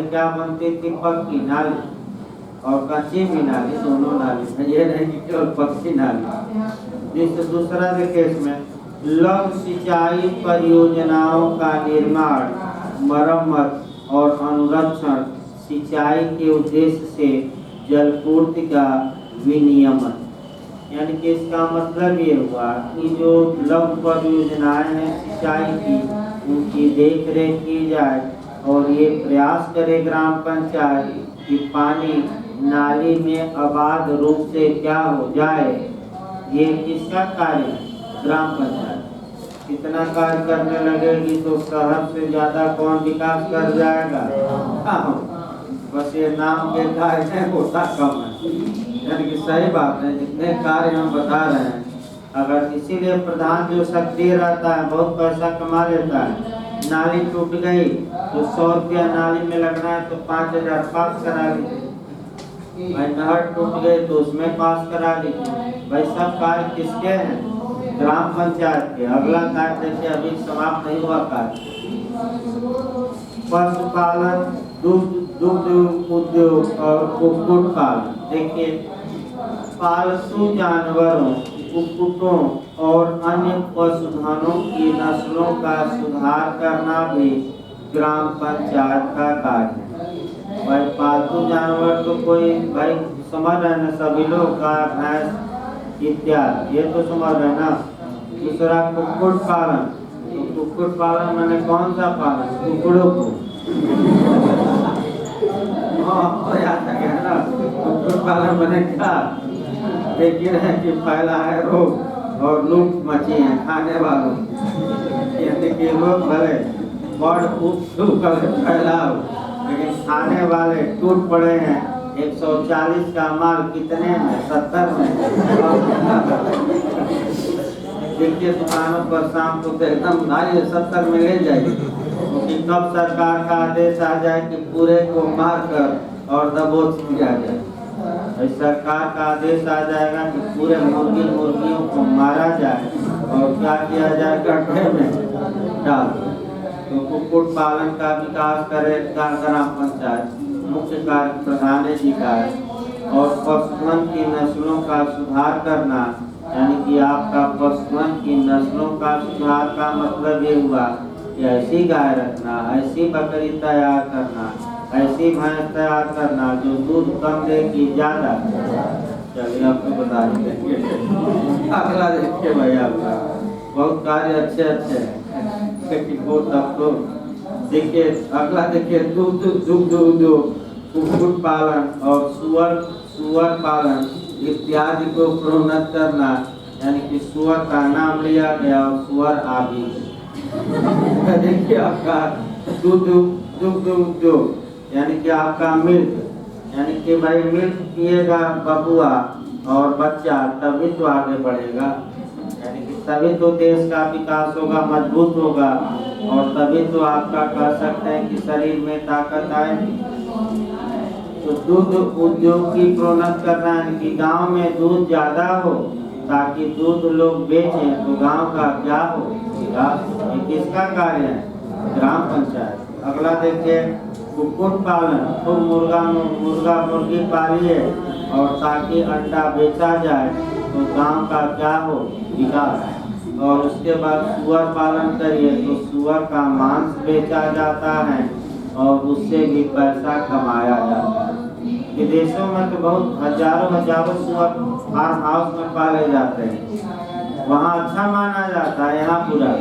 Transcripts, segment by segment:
क्या बनती थी, पक्की नाली और कच्ची भी नाली, दोनों नाली, ये नहीं कि केवल पक्की नाली। जिस दूसरा देखिए इसमें लघु सिंचाई परियोजनाओं का निर्माण, मरम्मत और अनुरक्षण सिंचाई के उद्देश्य से जलपूर्ति का विनियमन। यानी कि इसका मतलब ये हुआ कि जो लघु परियोजनाएं हैं सिंचाई की, उनकी देख रेख की जाए और ये प्रयास करे ग्राम पंचायत कि पानी नाली में अबाध रूप से क्या हो जाए। ये किसका कार्य है? ग्राम पंचायत। इतना कार्य करने लगेगी तो शहर से ज्यादा कौन विकास कर जाएगा? बस ये नाम के कार्य है, होता कम है। यानी कि सही बात है, जितने कार्य हम बता रहे हैं, अगर इसीलिए प्रधान जो सक्रिय रहता है बहुत पैसा कमा लेता है। नाली टूट गई तो 100 रुपया नाली में लगना है तो 5000 पास करा लीजिए। भाई नहर टूट गई तो उसमें पास करा लीजिए। भाई सब कार्य किसके हैं? ग्राम पंचायत के। अगला कार्य देखिए, अभी समाप्त नहीं हुआ कार्य। पशुपालन, दुग्ध उद्योग और कुक्कुट पालन। देखिए, पालतू जानवरों, कुक्कुटों और अन्य पशुधनों की नस्लों का सुधार करना भी ग्राम पंचायत का कार्य है। भाई पालतू जानवर तो कोई भाई समझ रहे ना, सभी लोग गाय भैंस इत्यादि, ये तो समझ रहे ना। दूसरा कुक्कुट पालन। तो कुक्कुट पालन मैंने कौन सा पालन? कुक्कुटों को। हाँ याद आ गया ना, कुक्कुट पालन मैंने क्या देखिए है कि पहला है रोग और लूट मची है खाने वालों। यानी कि लोग भले बर्ड फ्लू फैला हो, लेकिन खाने वाले टूट पड़े हैं। 140 का माल कितने में? 70 में। देखिए दुकानों पर शाम को तो एकदम भाई 70 में ले जाइए, क्योंकि तब सरकार का आदेश आ जाए कि पूरे को मार कर और दबोच दिया जाए। सरकार का आदेश आ जाएगा कि पूरे मुर्गियों को मारा जाए और क्या किया जाए? गड्ढे में डाल। तो कुक्कुट पालन का विकास करेगा ग्राम पंचायत, मुख्य कार्य प्रधान जी का है। और पशुधन की नस्लों का सुधार करना, यानी कि आपका पशुधन की नस्लों का सुधार का मतलब ये हुआ कि ऐसी गाय रखना, ऐसी बकरी तैयार करना, ऐसी भैंस तैयार करना जो दूध कम देगी ज्यादा। चलिए आपको बता देंगे। अगला देखिए भाई, आपका बहुत कार्य अच्छे हैं, लेकिन वो तब तो देखिए अगला देखिए दुग्ध उद्योग, कुक्कुट पालन और सुअर पालन इत्यादि को प्रोन्नत करना। यानी कि सुअर का नाम लिया गया और सुअर आदि। देखिए आपका दुग्ध उद्योग, यानी कि आपका मिल्क, यानी कि भाई मिल्क पिएगा बबुआ और बच्चा तभी तो आगे बढ़ेगा। यानी कि तभी तो देश का विकास होगा, मजबूत होगा, और तभी तो आपका कह सकते हैं कि शरीर में ताकत आएगी। तो दूध उद्योग की प्रोन्नत करना, यानी कि गांव में दूध ज्यादा हो ताकि दूध लोग बेचें, तो गांव का क्या हो? विकास। ये किसका कार्य है? ग्राम पंचायत। अगला देखिए कुक्कुट पालन। तो मुर्गा मुर्गी पालिए और ताकि अंडा बेचा जाए, तो गांव का क्या हो? विकास। और उसके बाद सुअर पालन करिए तो सुअर का मांस बेचा जाता है और उससे भी पैसा कमाया जाता है। विदेशों में तो बहुत हजारों सुअर फार्म हाउस में पाले जाते हैं, वहाँ अच्छा माना जाता है, यहाँ पूरा।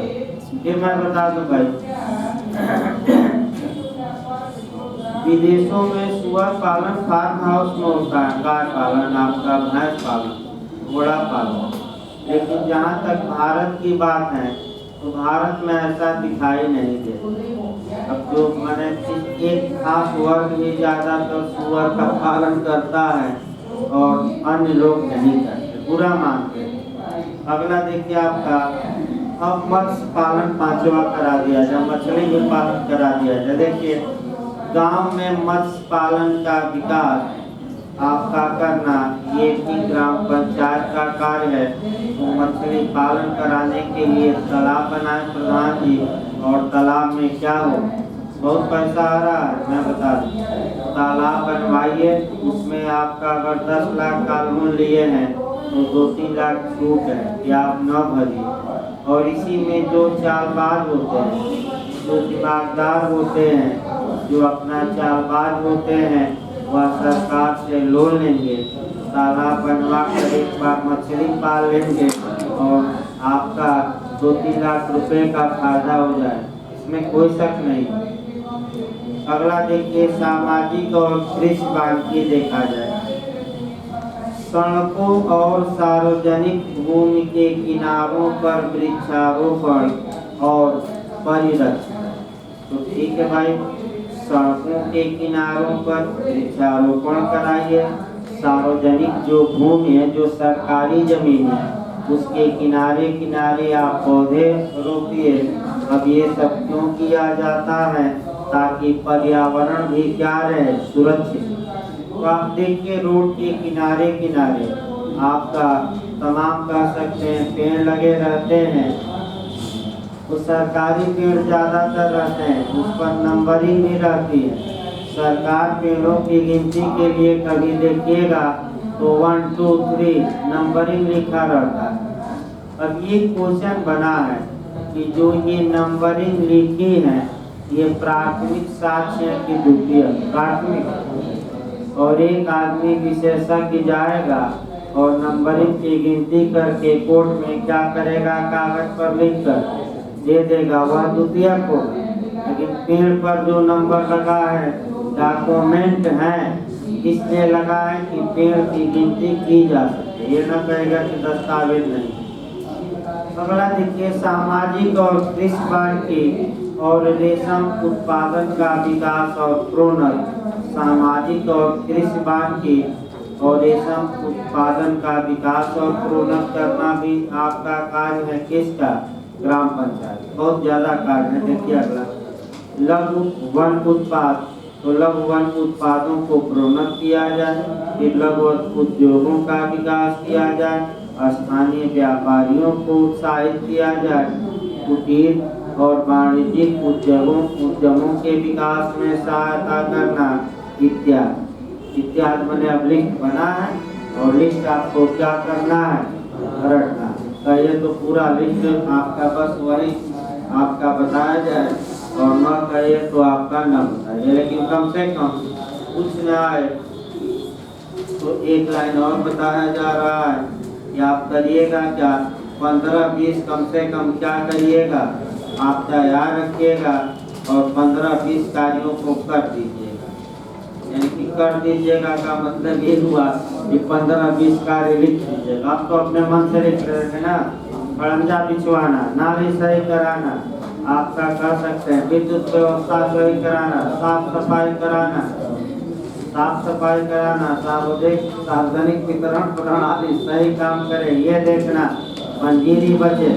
फिर मैं बता दूं भाई, विदेशों में सुअर पालन फार्म हाउस में होता है, गाय पालन, आपका भैंस पालन, घोड़ा पालन। लेकिन जहाँ तक भारत की बात है तो भारत में ऐसा दिखाई नहीं देता। अब जो मैंने एक खास वर्ग ही ज़्यादातर सुअर का पालन करता है और अन्य लोग नहीं करते, बुरा मानते हैं। अगला देखिए आपका, अब मत्स्य पालन 5वां करा दिया जाए, मछली भी पालन करा दिया जाए। देखिए गांव में मत्स्य पालन का विकास आपका करना ये भी ग्राम पंचायत का कार्य है। तो मछली पालन कराने के लिए तालाब बनाए प्रधान जी, और तालाब में क्या हो? बहुत पैसा आ रहा है, मैं बता दूँ। तालाब बनवाइए, उसमें आपका अगर 10 लाख का लोन लिए हैं तो 2-3 लाख छूट है कि आप न भरिए। और इसी में जो चालबाज होते हैं, जो दिमागदार होते हैं, जो अपना चालबाज होते हैं, वह सरकार से लोन लेंगे, तालाब बनवा कर एक बार मछली पाल लेंगे और आपका 2-3 लाख रुपए का फायदा हो जाए, इसमें कोई शक नहीं। अगला देखिए, सामाजिक और कृषि वानिकी देखा जाए। सड़कों और सार्वजनिक भूमि के किनारों पर वृक्षारोपण और परिरक्षण। तो ठीक है भाई, सड़कों के किनारों पर वृक्षारोपण कराइए, सार्वजनिक जो भूमि है, जो सरकारी जमीन है, उसके किनारे किनारे आप पौधे रोपिए। अब ये सब क्यों किया जाता है? ताकि पर्यावरण भी क्या रहे, सुरक्षित। तो आप देखिए, रोड के किनारे किनारे आपका तमाम कह सकते हैं पेड़ लगे रहते हैं। तो सरकारी पेड़ ज़्यादातर रहते हैं, उस पर नंबरिंग भी रहती है। सरकार पेड़ों की गिनती के लिए कभी देखिएगा तो 1, 2, 3 नंबरिंग लिखा रहता है। अब ये क्वेश्चन बना है कि जो ये नंबरिंग लिखी है, ये प्राथमिक साक्ष्य की द्वितीय प्राथमिक, और एक आदमी विशेषज्ञ जाएगा और नंबरिंग की गिनती करके कोर्ट में क्या करेगा, कागज पर लिख कर दे देगा, वह द्वितीय को। लेकिन पेड़ पर जो नंबर लगा है, डॉक्यूमेंट है, इसलिए लगा है कि पेड़ की गिनती की जा सके, ये न कहेगा कि दस्तावेज नहीं। अगला देखिए, सामाजिक और कृषि वानिकी और रेशम उत्पादन का विकास और प्रोन्नत। सामाजिक और कृषि वानिकी और रेशम उत्पादन का विकास और प्रोन्नत करना भी आपका कार्य है। किसका? ग्राम पंचायत। बहुत ज्यादा कार्य है। देखिए अगला, लघु वन उत्पाद। तो लघु वन उत्पादों को प्रोन्नत किया जाए, फिर लघु उद्योगों का विकास किया जाए, स्थानीय व्यापारियों को उत्साहित किया जाए, कुटीर और वाणिज्यिक उद्यमों के विकास में सहायता करना, इत्यादि। मैंने अब लिस्ट बना है और लिस्ट आपको क्या करना है, रटना। कहिए तो पूरा लिस्ट आपका बस वही आपका बताया जाए, और न कहिए तो आपका न बताइए, लेकिन कम से कम कुछ न आए तो एक लाइन और बताया जा रहा है कि आप करिएगा क्या, 15-20 कम से कम क्या करिएगा, आप तैयार रखिएगा और 15-20 कार्यों को कर दीजिएगा। यानी कि कर दीजिएगा का मतलब ये हुआ कि 15-20 कार्य लिख दीजिएगा। आप तो अपने मन से लिख रहे थे ना, खड़ंजा बिछवाना, नाली सही कराना, आपका कर सकते हैं, विद्युत व्यवस्था सही कराना, साफ सफाई कराना, सार्वजनिक वितरण प्रणाली सही काम करे, ये देखना। पंजीरी बटे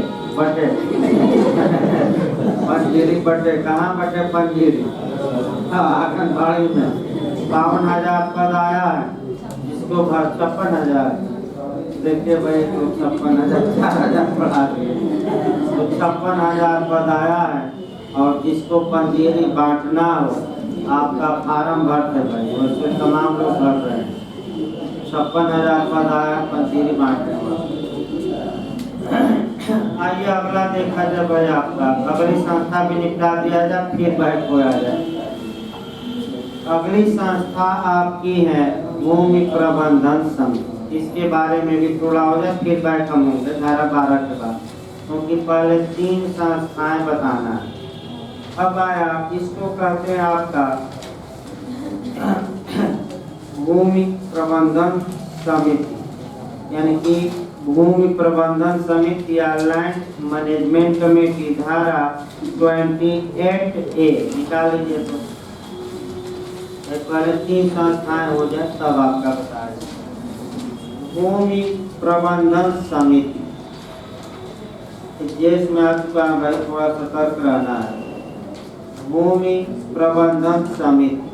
पंजीरी बटे, कहाँ बटे पंजीरी? आंगनबाड़ी में 52,000 पद आया है, जिसको भर 56,000। देखिए भाई, तो 56,000 4,000 बढ़ा दिए, तो 56,000 पद आया है। और जिसको पंजीरी बांटना हो, आपका फार्म भरते भाई, वैसे तमाम लोग भर रहे हैं। 56,000 पद आया पंजीरी बांटने वाला। आइए अगला देखा जाए भाई, आपका अगली संस्था भी निपटा दिया जाए, फिर बैठ हो जाए। अगली संस्था आपकी है भूमि प्रबंधन समिति। इसके बारे में भी थोड़ा हो जाए, फिर बैठ हम होंगे धारा 12 के बाद, क्योंकि पहले 3 संस्थाएं बताना है। अब आया, इसको कहते हैं आपका भूमि प्रबंधन समिति, यानी कि भूमि प्रबंधन समिति या लैंड मैनेजमेंट कमेटी। धारा 28A निकाल लीजिए। तो पहले 3 संस्थाएं हो जाए तब आपका बताया। भूमि प्रबंधन समिति, देश में आपका भाई थोड़ा सतर्क रहना है। भूमि प्रबंधन समिति,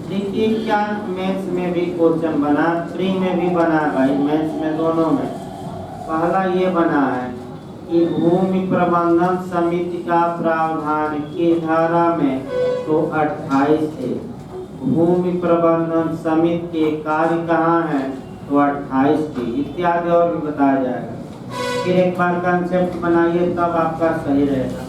देखिए क्या मेंस में भी क्वेश्चन बना, प्री में भी बना भाई, मेंस में दोनों में। पहला ये बना है कि भूमि प्रबंधन समिति का प्रावधान किस धारा में, तो 28 है। भूमि प्रबंधन समिति के कार्य कहाँ है, तो 28 की, इत्यादि और भी बताया जाएगा। फिर एक बार कंसेप्ट बनाइए तब आपका सही रहेगा।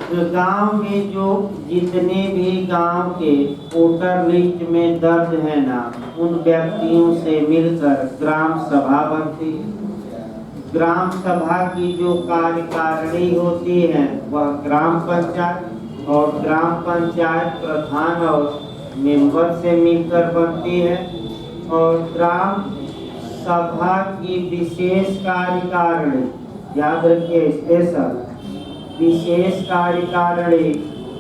तो गांव में जो जितने भी गांव के वोटर लिस्ट में दर्ज है ना, उन व्यक्तियों से मिलकर ग्राम सभा बनती है। ग्राम सभा की जो कार्यकारिणी होती है वह ग्राम पंचायत और ग्राम पंचायत प्रधान और मेंबर से मिलकर बनती है। और ग्राम सभा की विशेष कार्यकारिणी, याद रखिए स्पेशल, विशेष कार्यकारिणी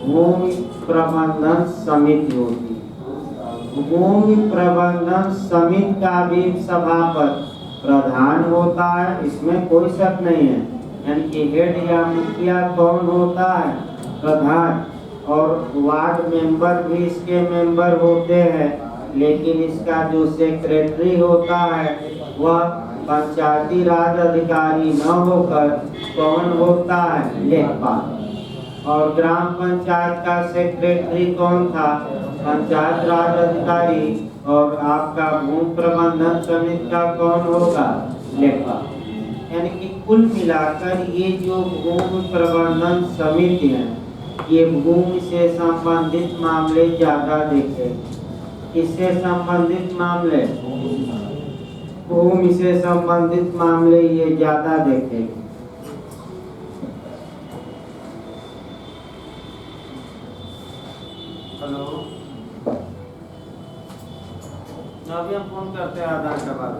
भूमि प्रबंधन समिति होती है। भूमि प्रबंधन समिति का भी सभापति प्रधान होता है, इसमें कोई शक नहीं है। यानी कि हेड या मुखिया कौन होता है, प्रधान, और वार्ड मेंबर भी इसके मेंबर होते हैं। लेकिन इसका जो सेक्रेटरी होता है वह पंचायती राज अधिकारी न होकर कौन होता है, लेखपाल। और ग्राम पंचायत का सेक्रेटरी कौन था, पंचायत राज अधिकारी। और आपका भूमि प्रबंधन समिति का कौन होगा, लेखपाल। यानी कि कुल मिलाकर ये जो भूमि प्रबंधन समिति है, ये भूमि से संबंधित मामले ज्यादा देखें। इससे संबंधित मामले, भूमि से संबंधित मामले ये ज्यादा देखेंगे। हेलो, अभी हम फोन करते हैं आधार के बाद।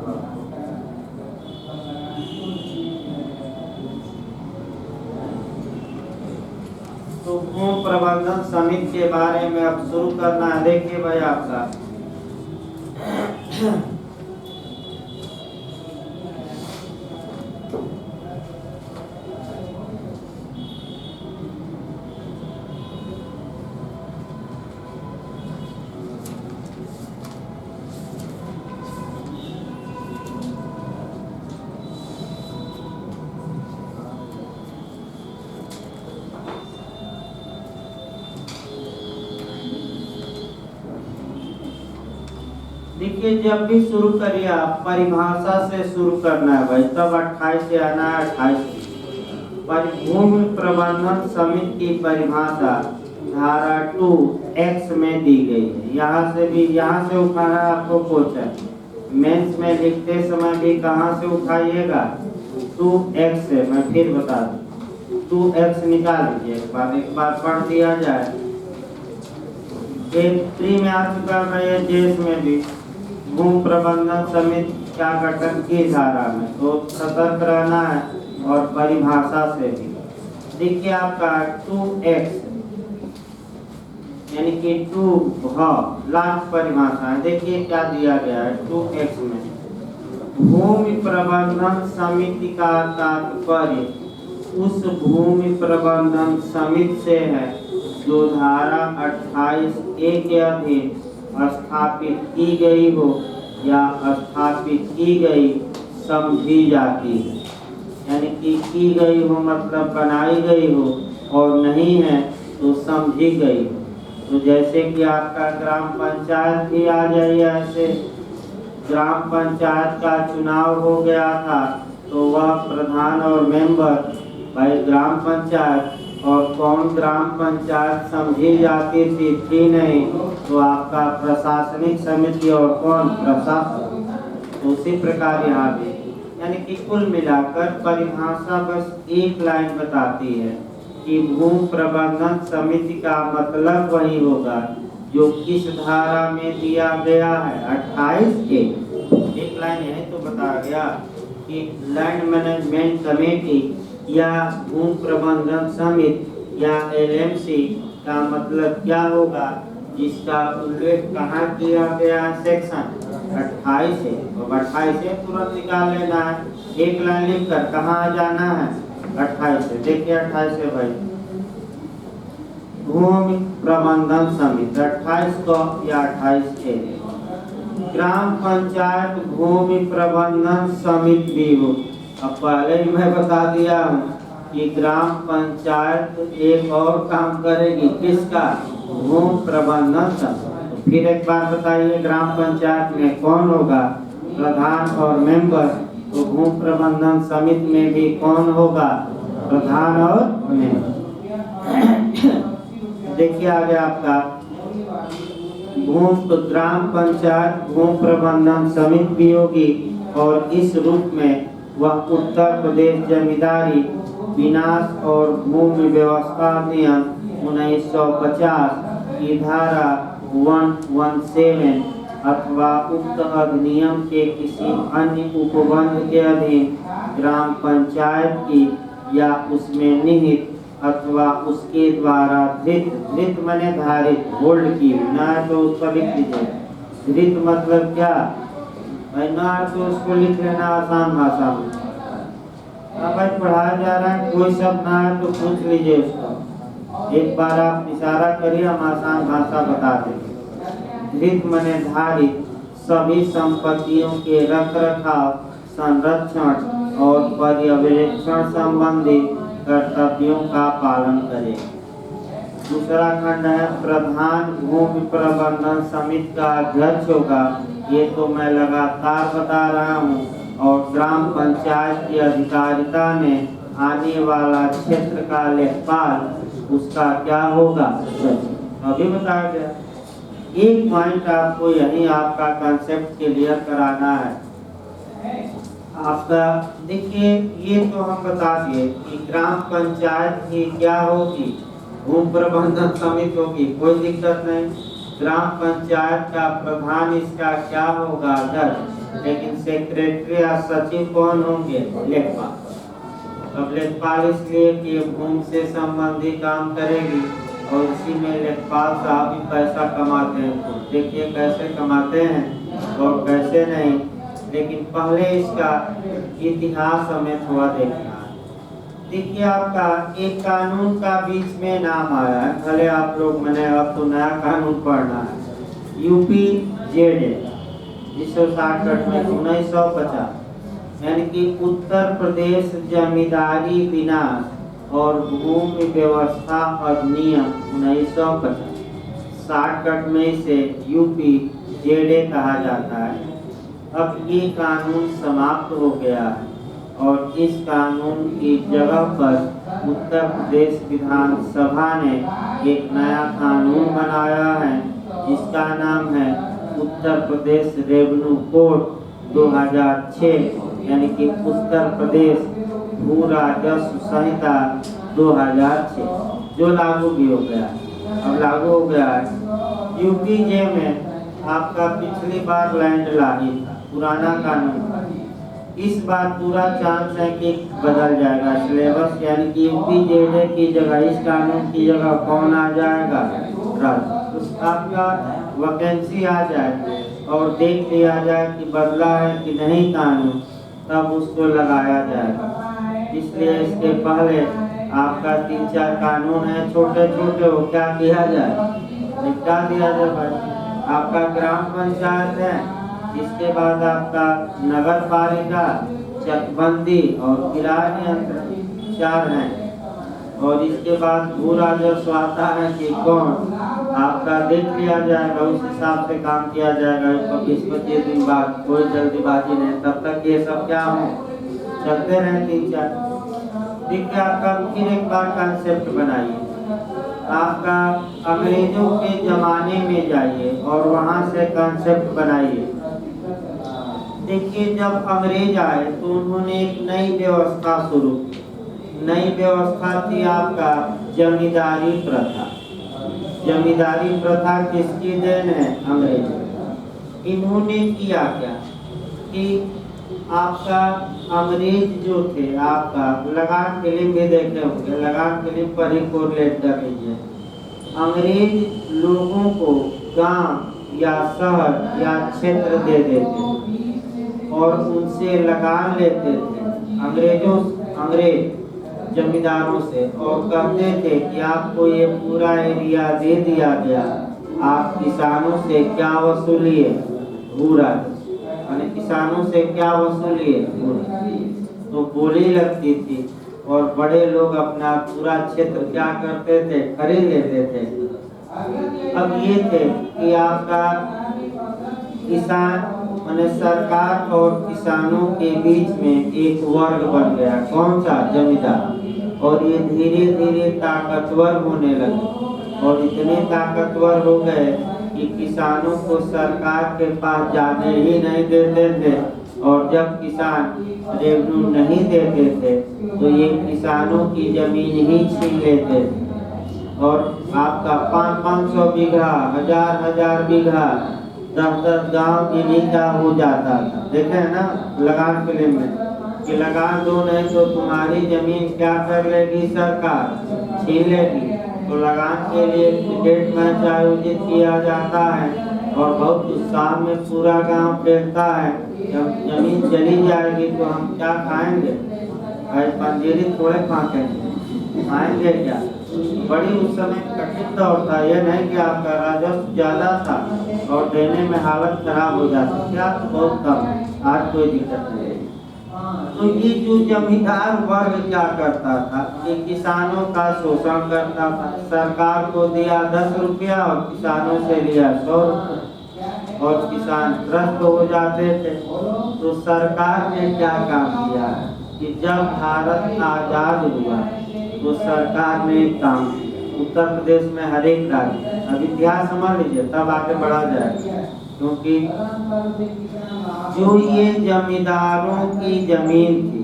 तो भूमि प्रबंधन समिति के बारे में अब शुरू करना है। देखिए भाई आपका देखिए, जब भी शुरू करिए आप परिभाषा से शुरू करना है भाई, तब 28 से आना है। 28 भूमि प्रबंधन समिति की परिभाषा धारा 2(x) में दी गई है। यहाँ से उठाना आपको क्वेश्चन मेंस में लिखते समय भी कहाँ से उठाइएगा, 2(x) से। मैं फिर बता दूं, 2(x) निकाल लीजिए, एक बार पढ़ दिया जाए। एक 3 में आ चुका है, जेस में भी भूमि प्रबंधन समिति का गठन की धारा में, तो सतर्क रहना है। और परिभाषा से भी देखिए आपका 2(x) यानी कि 2 लास्ट परिभाषा है। देखिए क्या दिया गया है 2(x) में। भूमि प्रबंधन समिति का तात्पर्य उस भूमि प्रबंधन समिति से है जो धारा 28(a) के अधीन स्थापित की गई हो या स्थापित की गई समझी जाती है। यानी कि की गई हो मतलब बनाई गई हो, और नहीं है तो समझी गई हो। तो जैसे कि आपका ग्राम पंचायत भी आ जाइए। ऐसे ग्राम पंचायत का चुनाव हो गया था, तो वह प्रधान और मेंबर भाई ग्राम पंचायत, और कौन ग्राम पंचायत समझी जाती थी नहीं, तो आपका प्रशासनिक समिति और कौन प्रशासन। उसी प्रकार यहाँ भी, यानी कि कुल मिलाकर परिभाषा बस एक लाइन बताती है कि भूमि प्रबंधन समिति का मतलब वही होगा जो किस धारा में दिया गया है, 28 के। एक लाइन यही तो बता गया कि लैंड मैनेजमेंट कमेटी या भूमि प्रबंधन समिति या LMC का मतलब क्या होगा, जिसका उल्लेख कहाँ किया गया, सेक्शन 28 है। तो 28 से तुरंत निकाल लेना है, एक लाइन लिख कर कहाँ जाना है, 28 से। देखिए 28 से भाई भूमि प्रबंधन समिति 28 को या 28 के। ग्राम पंचायत भूमि प्रबंधन समिति भी हो, अब पहले ही मैं बता दिया हूँ कि ग्राम पंचायत एक और काम करेगी, किसका? भूमि प्रबंधन समिति। फिर एक बार बताइए, ग्राम पंचायत में कौन होगा? प्रधान और मेंबर। तो भूमि प्रबंधन समिति में भी कौन होगा? प्रधान और मेंबर। देखिए आगे आपका ग्राम पंचायत भूमि प्रबंधन समिति भी होगी और इस रूप में वह उत्तर प्रदेश जमींदारी विनाश और भूमि व्यवस्था अधिनियम 1950 की धारा 117 अथवा उक्त अधिनियम के किसी अन्य उपबंध के अधीन ग्राम पंचायत की या उसमें निहित अथवा उसके द्वारा धृत माने धारित, होल्ड की ना, तो उस पर लिख लीजिए। धृत मतलब क्या? ना तो उसको लिख लेना आसान भाषा में। अब भाई पढ़ाया जा रहा है, कोई शब्द ना है तो पूछ लीजिए उसको। एक बार आप इशारा करिए, हम आसान भाषा बता देंगे। धृत माने धारित सभी संपत्तियों के रखरखाव, संरक्षण और पर्यवेक्षण संबंधी कर्तव्यों का पालन करें। दूसरा खंड है प्रधान भूमि प्रबंधन समिति का अध्यक्ष होगा। ये तो मैं लगातार बता रहा हूँ। और ग्राम पंचायत की अधिकारिता में आने वाला क्षेत्र का लेखपाल उसका क्या होगा? अभी बताया गया। एक पॉइंट आपको यही आपका कंसेप्ट क्लियर कराना है। आपका देखिए, ये तो हम बता दिए कि ग्राम पंचायत की क्या होगी? भूमि प्रबंधन समिति होगी, कोई दिक्कत नहीं। ग्राम पंचायत का प्रधान इसका क्या होगा? अध्यक्ष। लेकिन सेक्रेटरी या सचिव कौन होंगे? लेखपाल। अब लेखपाल इसलिए कि भूमि से संबंधी काम करेगी और उसी में लेखपाल साहब भी पैसा कमाते हैं। तो देखिए कैसे कमाते हैं और कैसे नहीं। लेकिन पहले इसका इतिहास हमें थोड़ा देखना है। देखिए आपका एक कानून का बीच में नाम आया है, भले आप लोग मैंने अब तो नया कानून पढ़ना है, यूपी जेडे 1960 में 1950, यानी कि उत्तर प्रदेश जमींदारी विनाश और भूमि व्यवस्था अधिनियम 1950। 60 में इसे यूपी जेडे कहा जाता है। अब ये कानून समाप्त हो गया है और इस कानून की जगह पर उत्तर प्रदेश विधानसभा ने एक नया कानून बनाया है जिसका नाम है उत्तर प्रदेश रेवेन्यू कोड 2006, यानी कि उत्तर प्रदेश भू राजस्व संहिता 2006, जो लागू भी हो गया है। अब लागू हो गया है। यूपी जे में आपका पिछली बार लैंड लाही था, पुराना कानून था। इस बार पूरा चांस है कि बदल जाएगा सिलेबस, यानी कि यूपी जेडे की जगह इस कानून की जगह कौन आ जाएगा? तो आपका वैकेंसी आ जाए और देख लिया जाए कि बदला है कि नहीं कानून, तब उसको लगाया जाएगा। इसलिए इसके पहले आपका 3-4 कानून है छोटे छोटे, वो क्या किया जाए? निपटा दिया जाए भाई। आपका ग्राम पंचायत है, इसके बाद आपका नगर पालिका, चकबंदी और किराया नियंत्रण, 4 हैं। और इसके बाद भू राजस्व आता है कि कौन, आपका देख लिया जाएगा, उस हिसाब से काम किया जाएगा। 20-25 दिन बाद, कोई जल्दीबाजी नहीं, तब तक ये सब क्या हो चलते रहे 3-4। देखिए आपका फिर एक बार कंसेप्ट बनाइए। आपका अंग्रेजों के जमाने में जाइए और वहाँ से कंसेप्ट बनाइए। देखिए जब अंग्रेज आए तो उन्होंने एक नई व्यवस्था शुरू की। नई व्यवस्था थी आपका जमींदारी प्रथा। जमींदारी प्रथा किसकी देन है? अंग्रेज। इन्होंने किया क्या कि आपका अंग्रेज जो थे, आपका लगान फिल्म भी देखे होंगे, लगान फिल्म पर ही कोरिलेट कर लीजिए। अंग्रेज लोगों को गांव या शहर या क्षेत्र दे देते और उनसे लगान लेते थे अंग्रेज जमींदारों से, और कहते थे कि आपको ये पूरा एरिया दे दिया गया, आप किसानों से क्या वसूलिए? भू राजस्व। यानी किसानों से क्या वसूलिए? भू राजस्व। तो उनको बोली लगती थी और बड़े लोग अपना पूरा क्षेत्र क्या करते थे, खरीद लेते थे। अब ये थे कि आपका किसान माने सरकार और किसानों के बीच में एक वर्ग बन गया। कौन सा? जमींदार। और ये धीरे धीरे ताकतवर होने लगे और इतने ताकतवर हो गए कि किसानों को सरकार के पास जाने ही नहीं देते थे। और जब किसान रेवन्यू नहीं देते थे तो ये किसानों की जमीन ही छीन लेते थे और आपका 500 बीघा, 1000 बीघा, 10 गांव इन्हीं का हो जाता था। देखे है ना लगान फिल्म में कि लगान दो नहीं तो तुम्हारी जमीन क्या कर लेगी, सरकार छीन लेगी। तो लगान के लिए क्रिकेट मैच आयोजित किया जाता है और बहुत उत्साह में पूरा गांव खेलता है। जब जमीन चली जाएगी तो हम क्या खाएंगे? भाई पंजीरी थोड़े खाएंगे, खाएंगे क्या? बड़ी उस समय कठिन दौर था। यह नहीं कि आपका राजस्व ज्यादा था और देने में हालत खराब हो जाती, क्या तो बहुत कम, आज कोई दिक्कत नहीं। तो ये जो जमींदार वर्ग क्या करता था कि किसानों का शोषण करता था। सरकार को दिया 10 रुपया और किसानों से लिया 100 रुपया और किसान त्रस्त हो जाते थे। तो सरकार ने क्या काम किया कि जब भारत आजाद हुआ तो सरकार ने एक काम, उत्तर प्रदेश में हर एक राज्य, अब इतिहास समझ लीजिए तब आगे बढ़ा जाएगा। क्योंकि जो ये जमींदारों की जमीन थी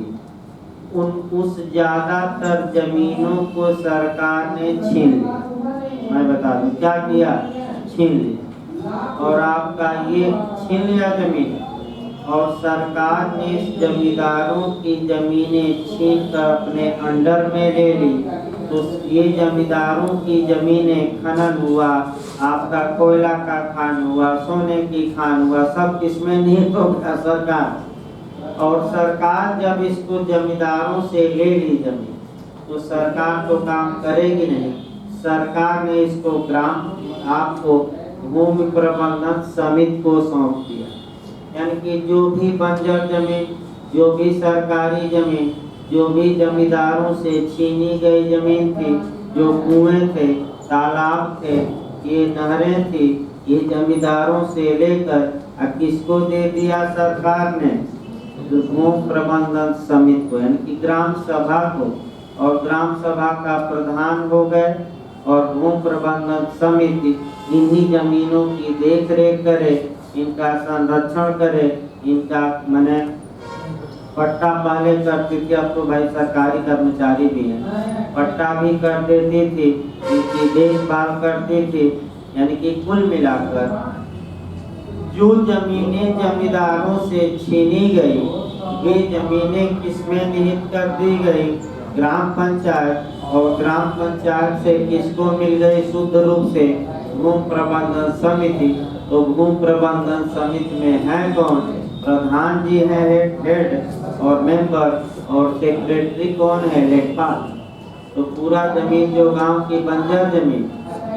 उस ज्यादातर जमीनों को सरकार ने छीन ली। मैं बता दूं क्या किया, छीन ली। और आपका ये छीन लिया जमीन और सरकार ने इस जमींदारों की जमीनें छीन कर अपने अंडर में ले ली। तो ये जमींदारों की जमीनें खनन हुआ, आपका कोयला का खान हुआ, सोने की खान हुआ, सब इसमें निहित हो गया सरकार। और सरकार जब इसको जमींदारों से ले ली जमीन तो सरकार तो काम करेगी नहीं। सरकार ने इसको ग्राम आपको भूमि प्रबंधन समिति को सौंप दिया। यानी कि जो भी बंजर जमीन, जो भी सरकारी जमीन, जो भी जमींदारों से छीनी गई जमीन थी, जो कुएं थे, तालाब थे, ये नहरें थी, ये जमींदारों से लेकर किसको दे दिया सरकार ने? भूमि प्रबंधन समिति को, यानी कि ग्राम सभा को। और ग्राम सभा का प्रधान हो गए और भूमि प्रबंधन समिति इन्हीं जमीनों की देख रेख करे, इनका संरक्षण करे, इनका माने पट्टा पहले करती थी, अब तो भाई सरकारी कर्मचारी भी हैं, पट्टा भी कर देती थी, इनकी देखभाल करती थी। यानी कि कुल मिलाकर जो जमीनें जमींदारों से छीनी गई वे जमीनें किसमें निहित कर दी गई? ग्राम पंचायत। और ग्राम पंचायत से किसको मिल गई शुद्ध रूप से? भूमि प्रबंधन समिति। तो भूमि प्रबंधन समिति में है कौन? प्रधान जी है हेड और मेंबर, और सेक्रेटरी कौन है? लेखपाल। तो पूरा जमीन जो गांव की बंजर जमीन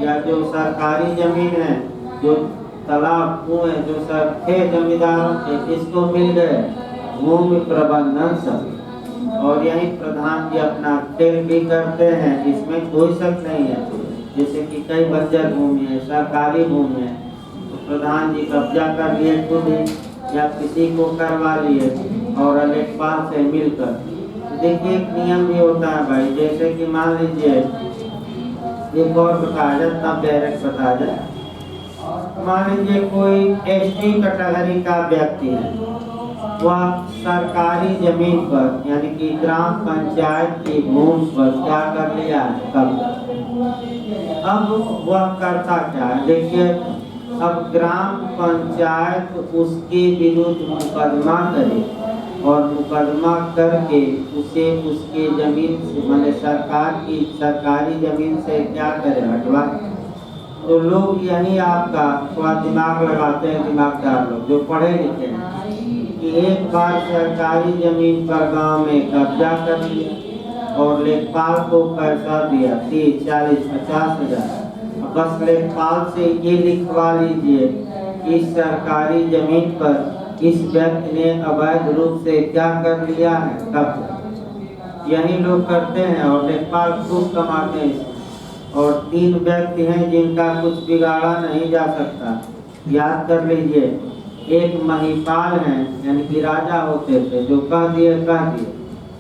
या जो सरकारी जमीन है, जो तालाब कुएं जो सब थे जमींदारों के, इसको मिल गए भूमि प्रबंधन समिति। और यही प्रधान जी अपना खेल भी करते हैं, इसमें कोई शक नहीं है। जैसे कि कई बंजर भूमि है, सरकारी भूमि है, तो प्रधान जी कब्जा कर लिए खुद ही या किसी को करवा लिए और लेखपाल से मिलकर। देखिए एक नियम भी होता है भाई, जैसे कि मान लीजिए एक और बता जाए तब डायरेक्ट बता जाए। मान लीजिए कोई एसटी कैटेगरी का व्यक्ति है, वह सरकारी जमीन पर यानी कि ग्राम पंचायत की भूमि पर क्या कर लिया है? कब्जा। अब वह करता क्या है? देखिए अब ग्राम पंचायत उसके विरुद्ध मुकदमा करे और मुकदमा करके उसे उसके जमीन से माने सरकारी जमीन से क्या करे? हटवा। तो लोग यही आपका थोड़ा दिमाग लगाते हैं, दिमागदार लोग जो पढ़े लिखे हैं, कि एक बार सरकारी जमीन पर गांव में कब्जा कर लिया और लेखपाल को पैसा दिया 30, 40, 50 हजार। बस लेखपाल से ये लिखवा लीजिए कि सरकारी जमीन पर इस व्यक्ति ने अवैध रूप से क्या कर लिया है, कब्जा। यही लोग करते हैं और लेखपाल खूब कमाते हैं इसमें। और 3 व्यक्ति हैं जिनका कुछ बिगाड़ा नहीं जा सकता, याद कर लीजिए। एक महिपाल हैं, यानी कि राजा होते थे, जो कह दिए कह दिए।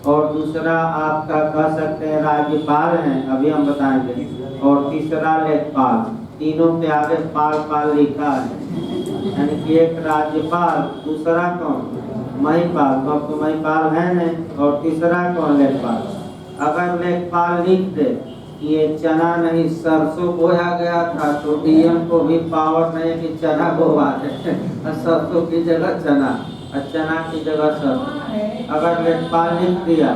और दूसरा आपका कह सकते हैं राज्यपाल हैं, अभी हम बताएंगे। और तीसरा लेखपाल। तीनों के आगे पाल पाल लिखा है, यानी कि एक राज्यपाल, दूसरा कौन, महिपाल, तो अब तो महिपाल है नहीं। और तीसरा कौन, लेखपाल। अगर लेखपाल लिख दे ये चना नहीं सरसों बोया गया था, तो डीएम को भी पावर नहीं कि चना बोवा दे, सरसों की जगह चना और चना की जगह सरसों। अगर लेखपाल लिख दिया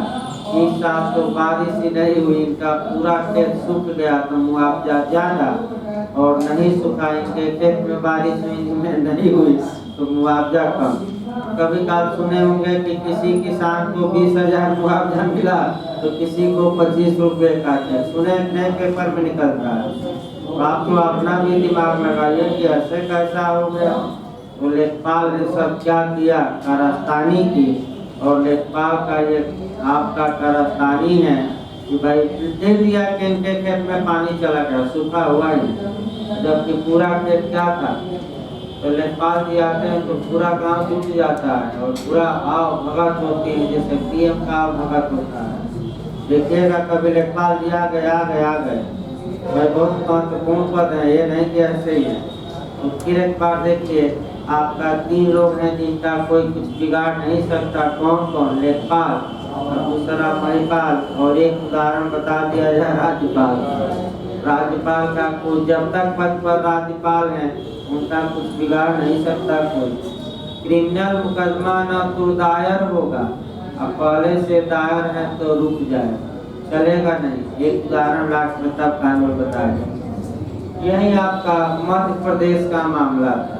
इस साल तो बारिश ही नहीं हुई, इनका पूरा खेत सूख गया तो मुआवजा ज्यादा, और नहीं सूखा, इनके खेत में बारिश में नहीं हुई तो मुआवजा कम। कभी काल सुने होंगे कि किसी किसान को 20,000 मुआवजा मिला तो किसी को 25 रुपये का चेक, सुने नए पेपर में निकलता है। तो आप तो अपना भी दिमाग लगाइए कि ऐसे कैसा हो गया। तो लेखपाल ने सब क्या किया, कारस्तानी की। और लेखपाल का ये आपका कारस्तानी है कि भाई दे दिया कि इनके खेत में पानी चला गया, सूखा हुआ ही, जबकि पूरा खेत क्या था। तो लेखपाल जी आते हैं तो पूरा गांव जुट जाता है और पूरा आओ भगत होती है, जैसे पीएम का भगत होता है। देखिएगा कभी लेखपाल जी आ गए भाई, बहुत महत्वपूर्ण पद है, ये नहीं कि ऐसे ही है। तो फिर एक बार देखिए, आपका 3 लोग हैं जिनका कोई कुछ बिगाड़ नहीं सकता। कौन कौन, लेखपाल और दूसरा महिपाल, और एक उदाहरण बता दिया जाए राज्यपाल। राज्यपाल का कोई जब तक पद पर राज्यपाल है उनका कुछ बिगाड़ नहीं सकता कोई। क्रिमिनल मुकदमा न तो दायर होगा, अब पहले से दायर है तो रुक जाए, चलेगा नहीं। एक उदाहरण लास्ट में तब कानून बताया। यही आपका मध्य प्रदेश का मामला था,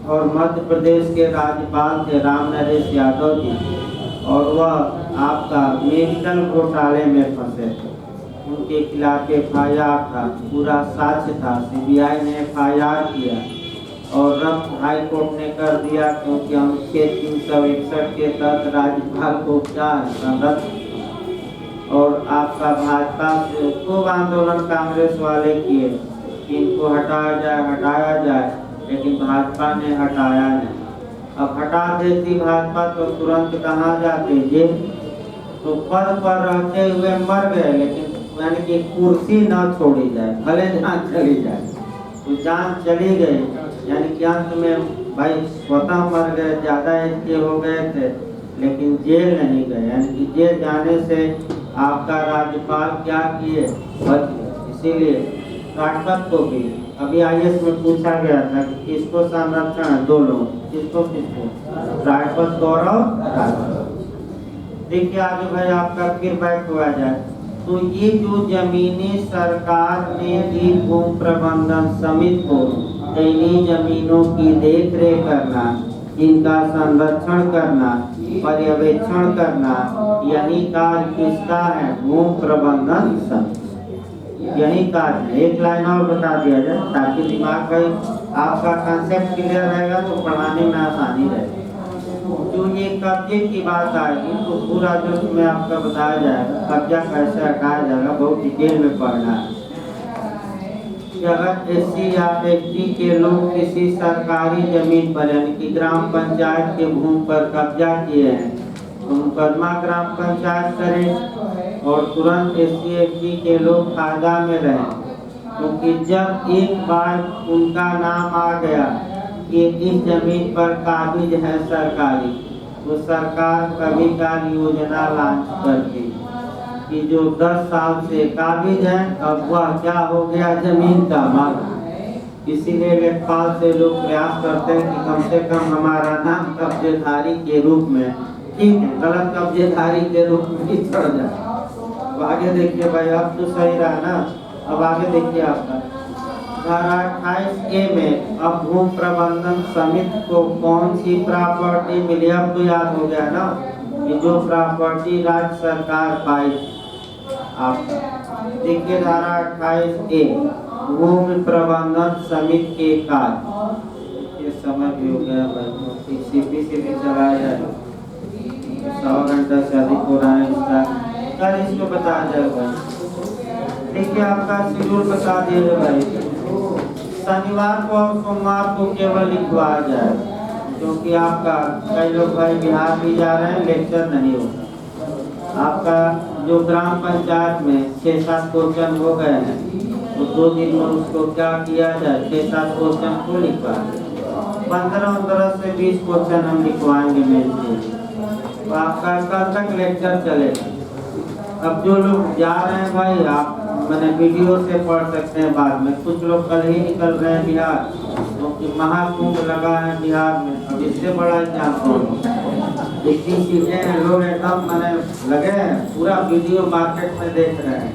और मध्य प्रदेश के राज्यपाल थे राम नरेश यादव जी, और वह आपका मेडिकल घोटाले में फंसे थे। उनके खिलाफ FIR था, पूरा साक्ष्य था, CBI ने FIR किया और रद्द हाई कोर्ट ने कर दिया, क्योंकि अनुच्छेद 361 के तहत राज्यपाल को क्या रद्द। और आपका भाजपा से खूब आंदोलन कांग्रेस वाले किए कि इनको हटाया जाए, लेकिन भाजपा ने हटाया नहीं। अब हटा देती भाजपा तो तुरंत कहाँ जाते, जेल। तो पद पर रहते हुए मर गए, लेकिन यानी कि कुर्सी न छोड़ी जाए, भले जान चली जाए। तो जान चली गई, यानी कि अंत में भाई स्वतः मर गए, ज़्यादा एज के हो गए थे, लेकिन जेल नहीं गए। यानी कि जेल जाने से आपका राज्यपाल क्या किए, बच गए। इसीलिए राष्ट्रपति को भी अभी IAS में पूछा गया था कि किसको संरक्षण है, 2 लोग, किसको राष्ट्रपति गौरव। देखिए आगे भाई आपका फिर बैक हुआ जाए तो ये जो जमीनी सरकार ने दी भूमि प्रबंधन समिति को इन्हीं जमीनों की देखरेख करना, इनका संरक्षण करना, पर्यवेक्षण करना, यही कार्य किसका है, भूमि प्रबंधन समिति। यही कार्य है। एक लाइन और बता दिया जाए ताकि दिमाग भाई आपका कंसेप्ट क्लियर रहेगा तो पढ़ाने में आसानी रहेगी। जो ये कब्जे की बात आएगी तो पूरा जो इसमें आपका बताया जाएगा कब्जा कैसे हटाया जाएगा, बहुत डिटेल में पढ़ना है। अगर SC या ST के लोग किसी सरकारी जमीन पर यानी कि ग्राम पंचायत के भूमि पर कब्जा किए हैं तो मुकदमा ग्राम पंचायत करें और तुरंत SC ST के लोग फायदा में रहें, क्योंकि जब एक बार उनका नाम आ गया कि इस जमीन पर काबिज है सरकारी, तो सरकार कभी कार्य योजना लॉन्च करती कि जो 10 साल से काबिज है अब वह क्या हो गया, जमीन का मालिक। इसीलिए लेखपाल से लोग प्रयास करते हैं कि कम से कम हमारा नाम कब्जेधारी के रूप में, ठीक है, गलत कब्जेधारी के रूप में ही चढ़ जाए। तो आगे देखिए भाई, अब तो सही रहा ना। अब आगे देखिए आपका धारा 28A में अब भूमि प्रबंधन समिति को कौन सी प्रॉपर्टी मिली, अब तो याद हो गया ना कि जो प्रॉपर्टी राज्य सरकार पाई। आप देखिए धारा 28A भूमि प्रबंधन समिति के कार्य, समय भी हो गया भाई, सीपीसी भी चलाया जाए, 100 घंटा से अधिक हो रहा है इसका, कल इसको बताया जाए भाई। देखिए आपका शेड्यूल बता दिए भाई, शनिवार को और सोमवार को केवल लिखवाया जाए, क्योंकि आपका कई लोग भाई बिहार भी जा रहे हैं, लेक्चर नहीं होगा। आपका जो ग्राम पंचायत में 6-7 क्वेश्चन हो गए हैं, तो 2 दिन में उसको क्या किया जाए, 6-7 क्वेश्चन को लिखवा, 15 से 20 क्वेश्चन हम लिखवाएंगे मेन से, तो आपका कल तक लेक्चर चलेगा। अब जो लोग जा रहे हैं भाई, आप मैंने वीडियो से पढ़ सकते हैं बाद में, कुछ लोग कल ही निकल रहे हैं बिहार, क्योंकि महाकुंभ लगा है बिहार में, अब इससे बड़ा एग्जाम कौन, इतनी चीजें हैं, लोग एकदम मैंने लगे हैं पूरा वीडियो मार्केट में देख रहे हैं,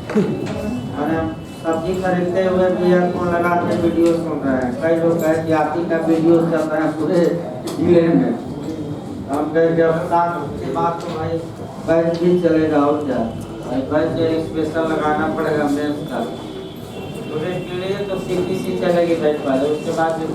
मैंने सब्जी खरीदते हुए भी ईयरफोन लगा के वीडियो सुन रहे हैं। कई लोग कहे कि आप ही का वीडियो चल रहा है पूरे जिले में, हम कहे जब 7 के बाद तो भाई बैच भी चलेगा, और क्या बैच स्पेशल लगाना पड़ेगा मेंस का, पूरे के लिए तो सीपीसी चलेगी बैच वाले, उसके बाद जो